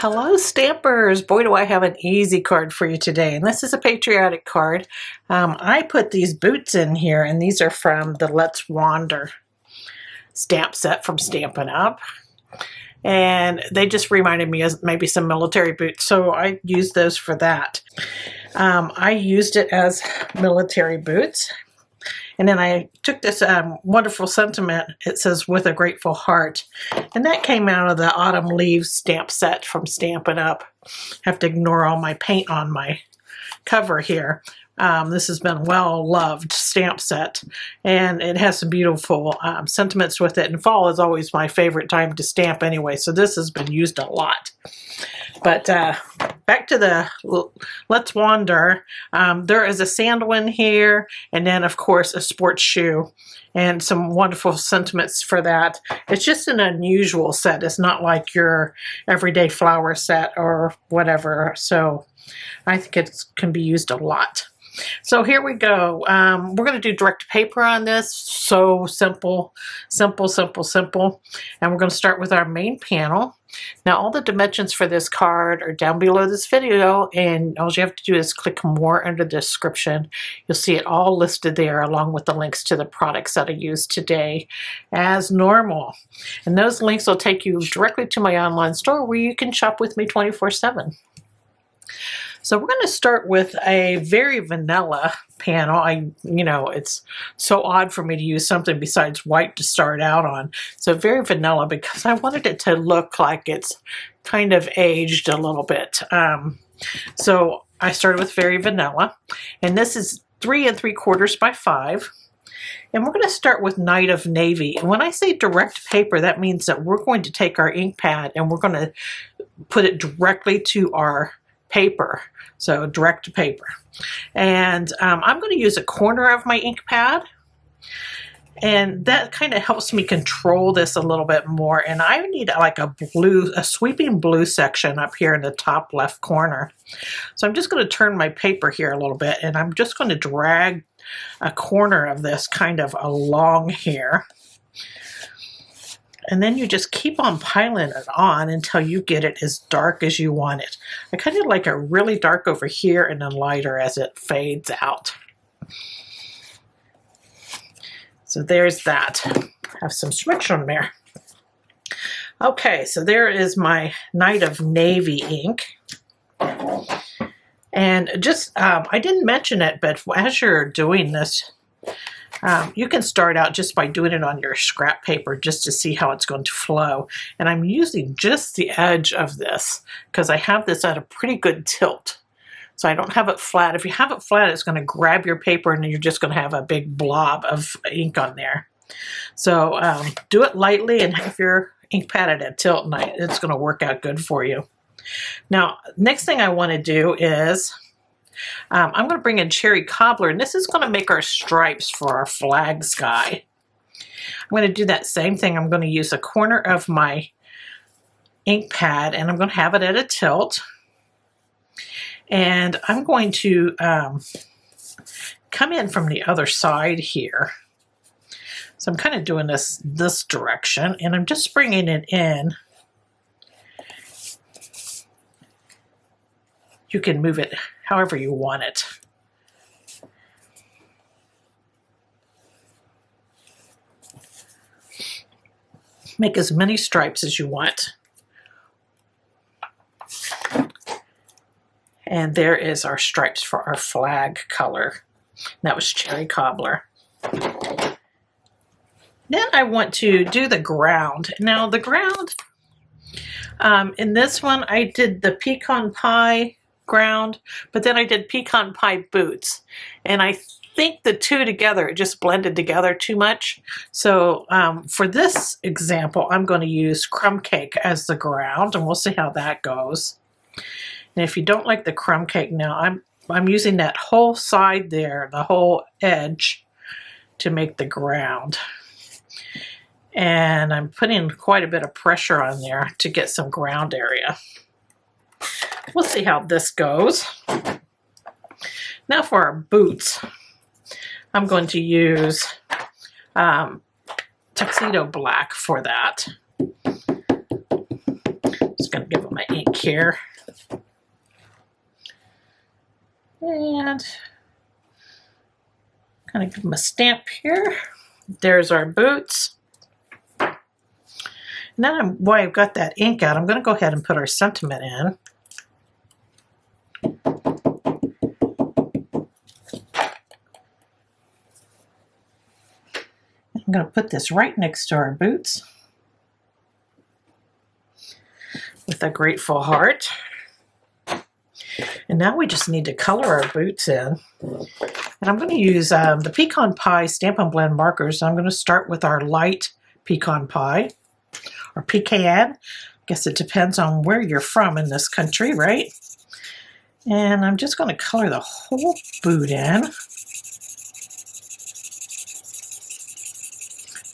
Hello Stampers! Boy do I have an easy card for you today, and this is a Patriotic card. I put these boots in here, and these are from the Let's Wander stamp set from Stampin Up. And they just reminded me of maybe some military boots, so I used those for that. I used it as military boots. And then I took this wonderful sentiment, it says, with a grateful heart. And that came out of the Autumn Leaves stamp set from Stampin' Up. I have to ignore all my paint on my cover here. This has been well-loved stamp set. And it has some beautiful sentiments with it. And fall is always my favorite time to stamp anyway, so this has been used a lot. But back to the Let's Wander. There is a sandal in here, and then of course a sports shoe, and some wonderful sentiments for that. It's just an unusual set. It's not like your everyday flower set or whatever, so I think it can be used a lot. So here we go. We're going to do direct paper on this. So simple, simple, simple, simple. And we're going to start with our main panel. Now all the dimensions for this card are down below this video, and all you have to do is click more under the description. You'll see it all listed there along with the links to the products that I used today as normal. And those links will take you directly to my online store where you can shop with me 24/7. So we're going to start with a very vanilla panel. It's so odd for me to use something besides white to start out on. So very vanilla, because I wanted it to look like it's kind of aged a little bit. So I started with very vanilla, and this is 3 3/4 by 5. And we're going to start with Night of Navy. And when I say direct paper, that means that we're going to take our ink pad and we're going to put it directly to our paper, so direct to paper. And I'm going to use a corner of my ink pad, and that kind of helps me control this a little bit more. And I need like a sweeping blue section up here in the top left corner. So I'm just going to turn my paper here a little bit, and I'm just going to drag a corner of this kind of along here. And then you just keep on piling it on until you get it as dark as you want it. I kind of like it really dark over here and then lighter as it fades out. So there's that. Have some switch on there. Okay, so there is my Night of Navy ink. And just, I didn't mention it, but as you're doing this, you can start out just by doing it on your scrap paper just to see how it's going to flow. And I'm using just the edge of this because I have this at a pretty good tilt. So I don't have it flat. If you have it flat, it's going to grab your paper and you're just going to have a big blob of ink on there. So do it lightly and have your ink pad at a tilt, and it's going to work out good for you. Now, next thing I want to do is I'm going to bring in Cherry Cobbler, and this is going to make our stripes for our flag sky. I'm going to do that same thing. I'm going to use a corner of my ink pad, and I'm going to have it at a tilt. And I'm going to come in from the other side here. So I'm kind of doing this direction, and I'm just bringing it in. You can move it however you want it. Make as many stripes as you want. And there is our stripes for our flag color. That was Cherry Cobbler. Then I want to do the ground. Now the ground, in this one I did the pecan pie ground, but then I did pecan pie boots, and I think the two together, it just blended together too much. So for this example, I'm going to use crumb cake as the ground, and we'll see how that goes. And if you don't like the crumb cake, now I'm using that whole side there, the whole edge, to make the ground. And I'm putting quite a bit of pressure on there to get some ground area. We'll see how this goes. Now for our boots, I'm going to use tuxedo black for that. Just going to give them an ink here. And kind of give them a stamp here. There's our boots. And then while I've got that ink out, I'm going to go ahead and put our sentiment in. I'm going to put this right next to our boots with a grateful heart. And now we just need to color our boots in. And I'm going to use the Pecan Pie Stampin' Blend markers. I'm going to start with our light pecan pie, or pecan. I guess it depends on where you're from in this country, right? And I'm just going to color the whole boot in.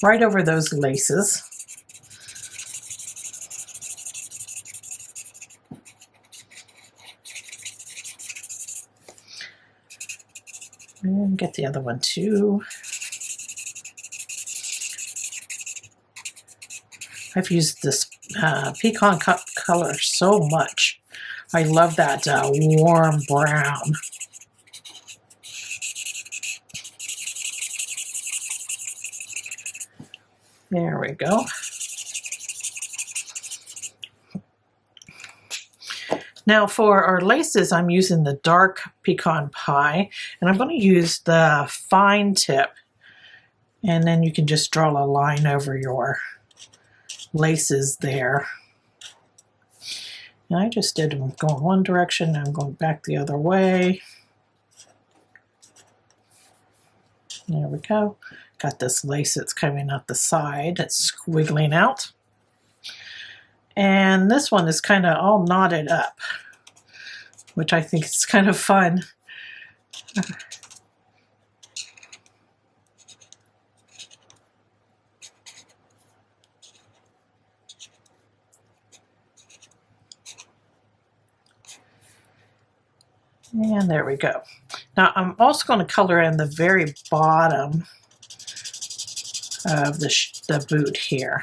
Right over those laces. And get the other one too. I've used this pecan color so much. I love that warm brown. There we go. Now for our laces, I'm using the dark pecan pie, and I'm going to use the fine tip, and then you can just draw a line over your laces there. And I just did them going one direction, now I'm going back the other way. There we go. Got this lace that's coming out the side, it's squiggling out. And this one is kind of all knotted up, which I think is kind of fun. And there we go. Now I'm also going to color in the very bottom of the boot here.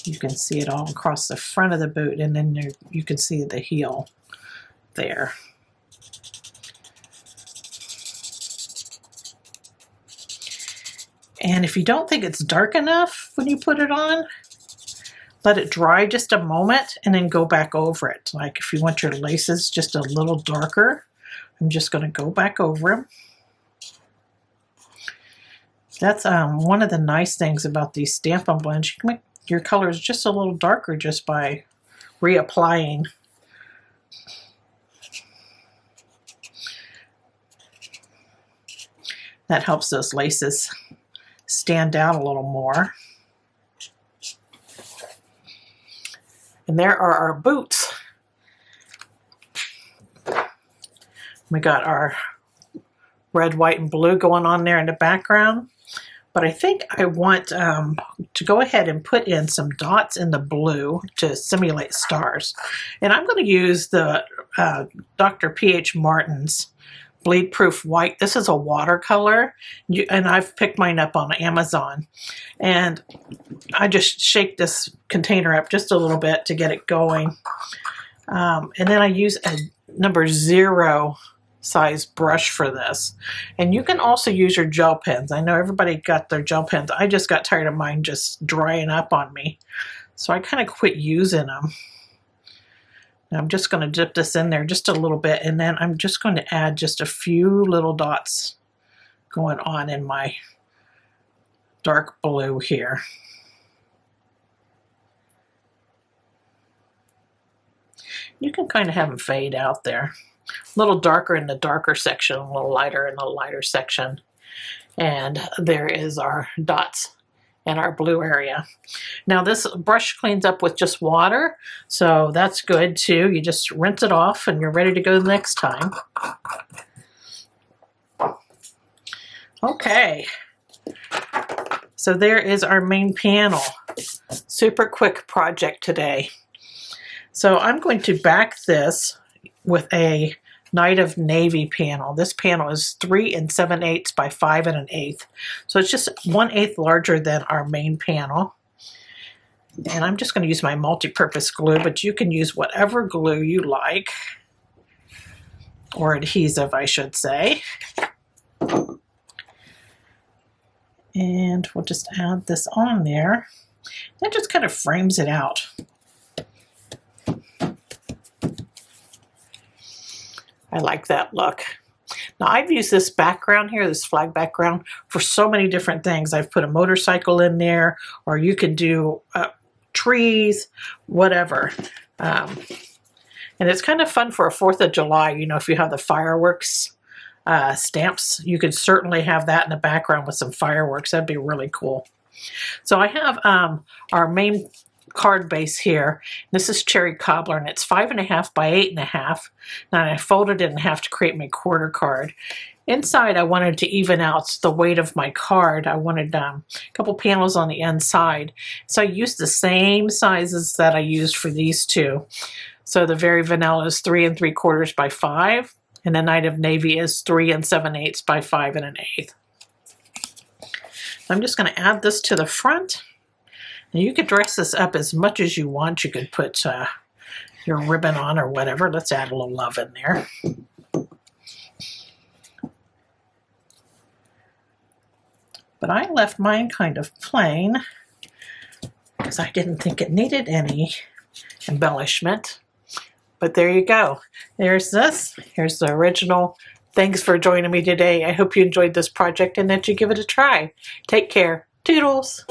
You can see it all across the front of the boot, and then you can see the heel there. And if you don't think it's dark enough when you put it on, let it dry just a moment and then go back over it. Like if you want your laces just a little darker, I'm just going to go back over them. That's one of the nice things about these Stampin' Blends. You can make your colors just a little darker just by reapplying. That helps those laces stand out a little more. And there are our boots. We got our red, white, and blue going on there in the background. But I think I want to go ahead and put in some dots in the blue to simulate stars. And I'm going to use the Dr. P.H. Martin's Bleed Proof White. This is a watercolor, and I've picked mine up on Amazon. And I just shake this container up just a little bit to get it going. And then I use a number 0 size brush for this. And you can also use your gel pens. I know everybody got their gel pens. I just got tired of mine just drying up on me. So I kind of quit using them. And I'm just going to dip this in there just a little bit, and then I'm just going to add just a few little dots going on in my dark blue here. You can kind of have them fade out there. A little darker in the darker section, a little lighter in the lighter section. And there is our dots in our blue area. Now this brush cleans up with just water, so that's good too. You just rinse it off and you're ready to go the next time. Okay, so there is our main panel. Super quick project today. So I'm going to back this with a Night of Navy panel. This panel is 3 7/8 by 5 1/8. So it's just 1/8 larger than our main panel. And I'm just going to use my multi-purpose glue, but you can use whatever glue you like, or adhesive, I should say. And we'll just add this on there. That just kind of frames it out. I like that look. Now I've used this background here, this flag background, for so many different things. I've put a motorcycle in there, or you could do trees, whatever. And it's kind of fun for a 4th of July, you know, if you have the fireworks stamps, you could certainly have that in the background with some fireworks. That'd be really cool. So I have our main card base here. This is cherry cobbler, and it's 5.5 by 8.5. Now I folded it in half to create my quarter card. Inside, I wanted to even out the weight of my card. I wanted a couple panels on the inside. So I used the same sizes that I used for these two. So the Very Vanilla is 3 3/4 by 5, and the Night of Navy is 3 7/8 by 5 1/8. I'm just going to add this to the front. And you could dress this up as much as you want. You could put your ribbon on or whatever. Let's add a little love in there. But I left mine kind of plain because I didn't think it needed any embellishment. But there you go. There's this. Here's the original. Thanks for joining me today. I hope you enjoyed this project and that you give it a try. Take care. Toodles!